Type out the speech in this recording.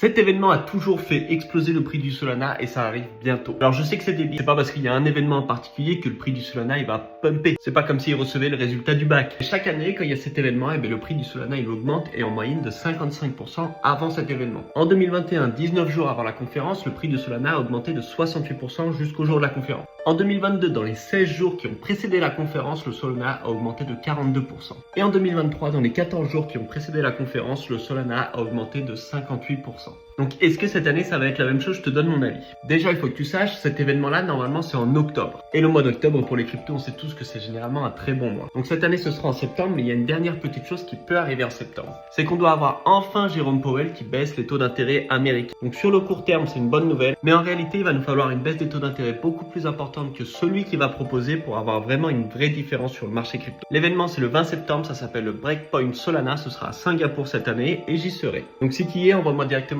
Cet événement a toujours fait exploser le prix du Solana et ça arrive bientôt. Alors je sais que c'est débile, c'est pas parce qu'il y a un événement en particulier que le prix du Solana il va pumper. C'est pas comme s'il recevait le résultat du bac. Chaque année quand il y a cet événement, le prix du Solana il augmente et en moyenne de 55% avant cet événement. En 2021, 19 jours avant la conférence, le prix du Solana a augmenté de 68% jusqu'au jour de la conférence. En 2022, dans les 16 jours qui ont précédé la conférence, le Solana a augmenté de 42%. Et en 2023, dans les 14 jours qui ont précédé la conférence, le Solana a augmenté de 58%. Donc est-ce que cette année ça va être la même chose? Je te donne mon avis. Déjà il faut que tu saches, cet événement-là normalement c'est en octobre. Et le mois d'octobre pour les cryptos, on sait tous que c'est généralement un très bon mois. Donc cette année ce sera en septembre, mais il y a une dernière petite chose qui peut arriver en septembre. C'est qu'on doit avoir enfin Jérôme Powell qui baisse les taux d'intérêt américains. Donc sur le court terme c'est une bonne nouvelle, mais en réalité il va nous falloir une baisse des taux d'intérêt beaucoup plus importante que celui qu'il va proposer pour avoir vraiment une vraie différence sur le marché crypto. L'événement c'est le 20 septembre, ça s'appelle le Breakpoint Solana, ce sera à Singapour cette année et j'y serai. Donc si tu y es, envoie-moi directement un message